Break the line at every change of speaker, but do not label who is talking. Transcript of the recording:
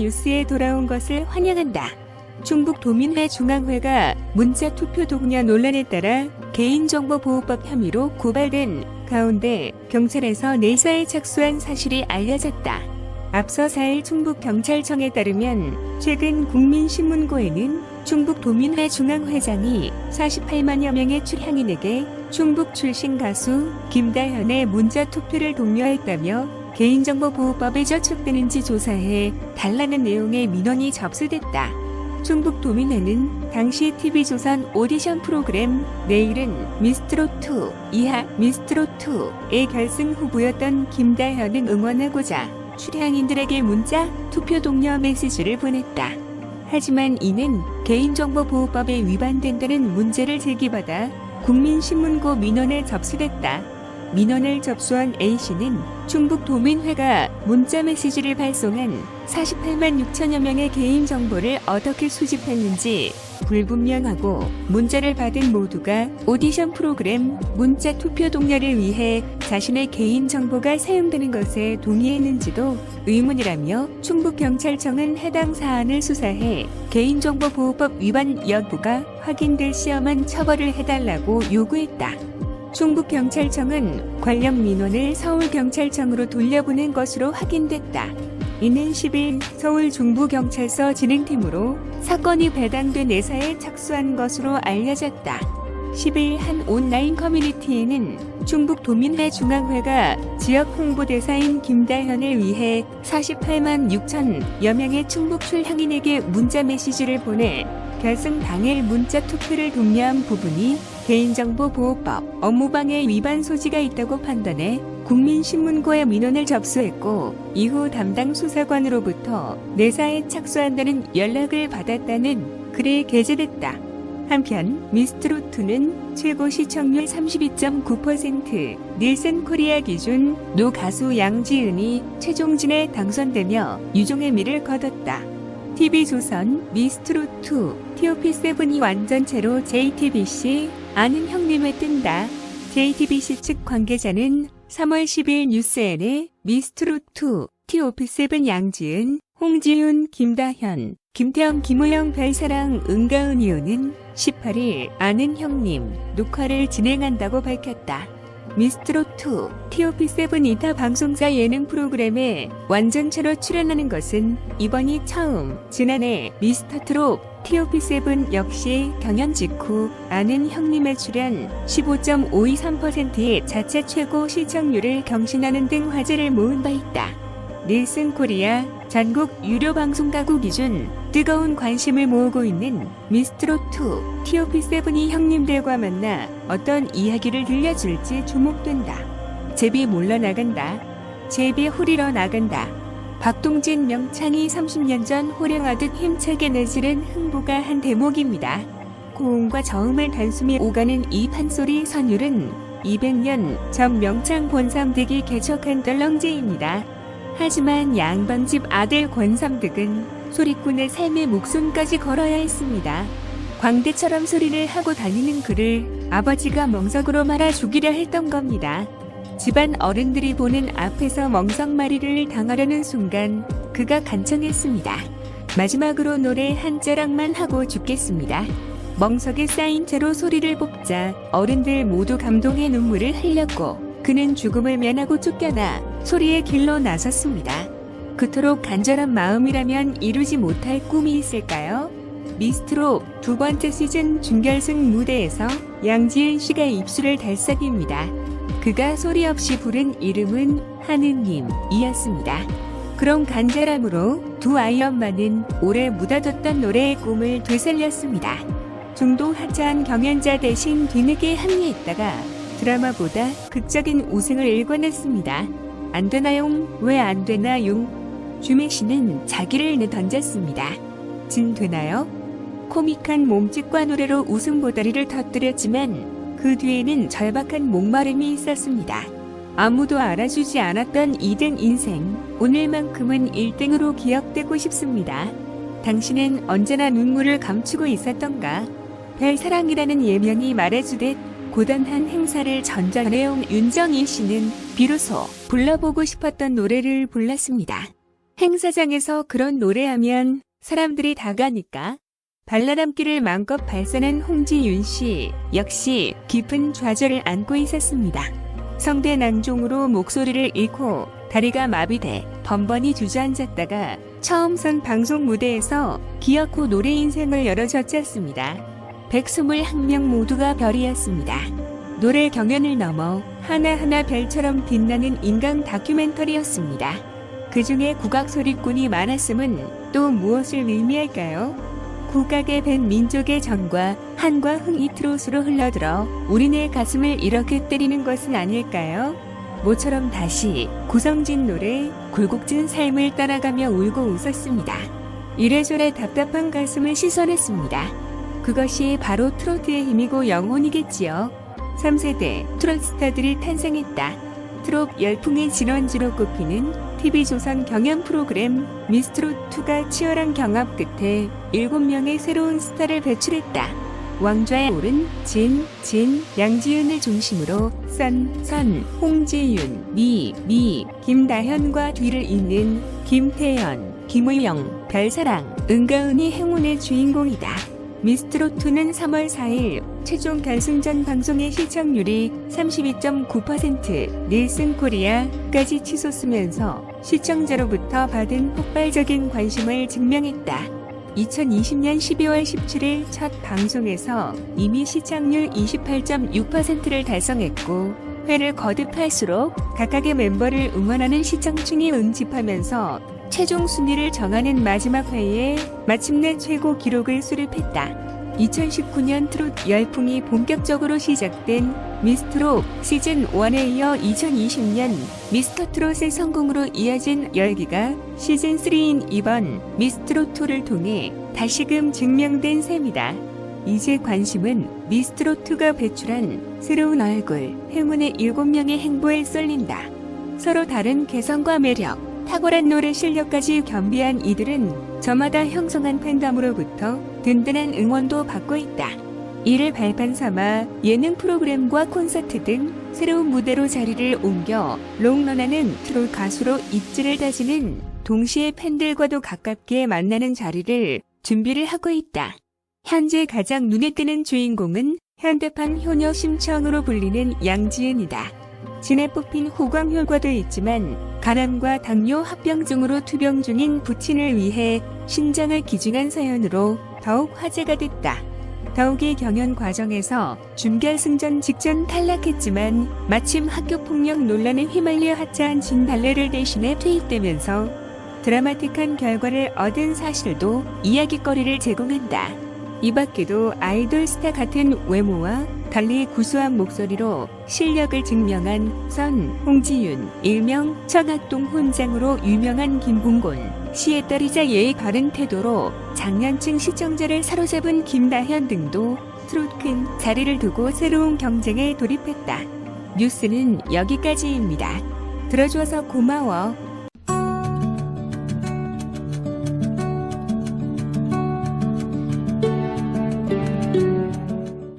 뉴스에 돌아온 것을 환영한다. 충북도민회중앙회가 문자투표 동료 논란에 따라 개인정보보호법 혐의로 고발된 가운데 경찰에서 내사에 착수한 사실이 알려졌다. 앞서 4일 충북경찰청에 따르면 최근 국민신문고에는 충북도민회중앙회장이 48만여 명의 출향인에게 충북 출신 가수 김다현의 문자투표를 독려했다며 개인정보보호법에 저촉되는지 조사해 달라는 내용의 민원이 접수됐다. 충북도민회는 당시 TV조선 오디션 프로그램 내일은 미스트롯2 이하 미스트롯2의 결승 후보였던 김다현을 응원하고자 출향인들에게 문자 투표 독려 메시지를 보냈다. 하지만 이는 개인정보보호법에 위반된다는 문제를 제기받아 국민신문고 민원에 접수됐다. 민원을 접수한 A씨는 충북도민회가 문자 메시지를 발송한 48만 6천여 명의 개인정보를 어떻게 수집했는지 불분명하고 문자를 받은 모두가 오디션 프로그램 문자 투표 독려를 위해 자신의 개인정보가 사용되는 것에 동의했는지도 의문이라며 충북경찰청은 해당 사안을 수사해 개인정보보호법 위반 여부가 확인될 시에만 처벌을 해달라고 요구했다. 충북경찰청은 관련 민원을 서울경찰청으로 돌려보낸 것으로 확인됐다. 이는 10일 서울 중부경찰서 진행팀으로 사건이 배당된 내사에 착수한 것으로 알려졌다. 10일 한 온라인 커뮤니티에는 충북도민회중앙회가 지역 홍보대사인 김다현을 위해 48만 6천여 명의 충북 출향인에게 문자 메시지를 보내 결승 당일 문자 투표를 독려한 부분이 개인정보보호법 업무방해 위반 소지가 있다고 판단해 국민신문고에 민원을 접수했고 이후 담당 수사관으로부터 내사에 착수한다는 연락을 받았다는 글에 게재됐다. 한편 미스트롯2는 최고 시청률 32.9% 닐슨 코리아 기준 노 가수 양지은이 최종진에 당선되며 유종의 미를 거뒀다. TV조선 미스트롯2 TOP7이 완전체로 JTBC 아는 형님에 뜬다. JTBC 측 관계자는 3월 10일 뉴스N에 미스트롯2 TOP7 양지은, 홍지윤, 김다현, 김태형, 김우영, 별사랑, 은가은 의원은 18일 아는 형님 녹화를 진행한다고 밝혔다. 미스트롯2 TOP7 2타 방송사 예능 프로그램에 완전체로 출연하는 것은 이번이 처음. 지난해 미스터트롯 TOP7 역시 경연 직후 아는 형님의 출연 15.523%의 자체 최고 시청률을 경신하는 등 화제를 모은 바 있다. 닐슨 코리아 전국 유료 방송 가구 기준 뜨거운 관심을 모으고 있는 미스트롯2 TOP7이 형님들과 만나 어떤 이야기를 들려줄지 주목된다. 제비 몰려나간다. 제비 후리러 나간다. 박동진 명창이 30년 전 호령하듯 힘차게 내지른 흥보가 한 대목입니다. 고음과 저음을 단숨에 오가는 이 판소리 선율은 200년 전 명창 권삼득이 개척한 떨렁제입니다. 하지만 양반집 아들 권삼득은 소리꾼의 삶의 목숨까지 걸어야 했습니다. 광대처럼 소리를 하고 달리는 그를 아버지가 멍석으로 말아 죽이려 했던 겁니다. 집안 어른들이 보는 앞에서 멍석마리를 당하려는 순간 그가 간청했습니다. 마지막으로 노래 한 자락만 하고 죽겠습니다. 멍석에 쌓인 채로 소리를 뽑자 어른들 모두 감동의 눈물을 흘렸고 그는 죽음을 면하고 쫓겨나 소리의 길로 나섰습니다. 그토록 간절한 마음이라면 이루지 못할 꿈이 있을까요? 미스트롯 두 번째 시즌 준결승 무대에서 양지은 씨가 입술을 달싹입니다. 그가 소리 없이 부른 이름은 하느님이었습니다. 그런 간절함으로 두 아이 엄마는 오래 묻어뒀던 노래의 꿈을 되살렸습니다. 중도 하차한 경연자 대신 뒤늦게 합류했다가 드라마보다 극적인 우승을 일궈냈습니다. 안 되나용? 왜 안 되나용? 주미 씨는 자기를 내던졌습니다. 진 되나요? 코믹한 몸짓과 노래로 우승 보따리를 터뜨렸지만 그 뒤에는 절박한 목마름이 있었습니다. 아무도 알아주지 않았던 2등 인생, 오늘만큼은 1등으로 기억되고 싶습니다. 당신은 언제나 눈물을 감추고 있었던가? 별사랑이라는 예명이 말해주듯 고단한 행사를 전전해온 윤정희 씨는 비로소 불러보고 싶었던 노래를 불렀습니다. 행사장에서 그런 노래하면 사람들이 다 가니까. 발라담기를 마음껏 발산한 홍지윤 씨 역시 깊은 좌절을 안고 있었습니다. 성대 낭종으로 목소리를 잃고 다리가 마비돼 번번이 주저앉았다가 처음 선 방송 무대에서 기어코 노래 인생을 열어젖혔습니다. 121명 모두가 별이었습니다. 노래 경연을 넘어 하나하나 별처럼 빛나는 인간 다큐멘터리였습니다. 그중에 국악 소리꾼이 많았음은 또 무엇을 의미할까요? 국악의 밴 민족의 정과 한과 흥이 트롯으로 흘러들어 우리네 가슴을 이렇게 때리는 것은 아닐까요? 모처럼 다시 구성진 노래, 굴곡진 삶을 따라가며 울고 웃었습니다. 이래저래 답답한 가슴을 씻어냈습니다. 그것이 바로 트로트의 힘이고 영혼이겠지요. 3세대 트롯 스타들이 탄생했다. 트롯 열풍의 진원지로 꼽히는 TV조선 경연 프로그램 미스트롯2가 치열한 경합 끝에 7명의 새로운 스타를 배출했다. 왕좌에 오른 양지은을 중심으로 선, 홍지윤, 미, 김다현과 뒤를 잇는 김태연, 김의영, 별사랑, 은가은이 행운의 주인공이다. 미스트롯2는 3월 4일 최종 결승전 방송의 시청률이 32.9% 닐슨 코리아까지 치솟으면서 시청자로부터 받은 폭발적인 관심을 증명했다. 2020년 12월 17일 첫 방송에서 이미 시청률 28.6%를 달성했고 회를 거듭할수록 각각의 멤버를 응원하는 시청층이 응집하면서 최종 순위를 정하는 마지막 회에 마침내 최고 기록을 수립했다. 2019년 트롯 열풍이 본격적으로 시작된 미스트롯 시즌1에 이어 2020년 미스터트롯의 성공으로 이어진 열기가 시즌3인 이번 미스트롯2를 통해 다시금 증명된 셈이다. 이제 관심은 미스트롯2가 배출한 새로운 얼굴, 행운의 7명의 행보에 쏠린다. 서로 다른 개성과 매력, 탁월한 노래 실력까지 겸비한 이들은 저마다 형성한 팬덤으로부터 든든한 응원도 받고 있다. 이를 발판 삼아 예능 프로그램과 콘서트 등 새로운 무대로 자리를 옮겨 롱런하는 트롯 가수로 입지를 다지는 동시에 팬들과도 가깝게 만나는 자리를 준비를 하고 있다. 현재 가장 눈에 띄는 주인공은 현대판 효녀 심청으로 불리는 양지은이다. 진에 뽑힌 호광효과도 있지만 간암과 당뇨 합병증으로 투병 중인 부친을 위해 신장을 기증한 사연으로 더욱 화제가 됐다. 더욱이 경연 과정에서 준결승전 직전 탈락했지만 마침 학교폭력 논란에 휘말려 하차한 진달래를 대신해 투입되면서 드라마틱한 결과를 얻은 사실도 이야깃거리를 제공한다. 이 밖에도 아이돌 스타 같은 외모와 달리 구수한 목소리로 실력을 증명한 선, 홍지윤, 일명 청학동 혼장으로 유명한 김봉곤, 시의 딸이자 예의 바른 태도로 장년층 시청자를 사로잡은 김다현 등도 트롯 큰 자리를 두고 새로운 경쟁에 돌입했다. 뉴스는 여기까지입니다. 들어줘서 고마워.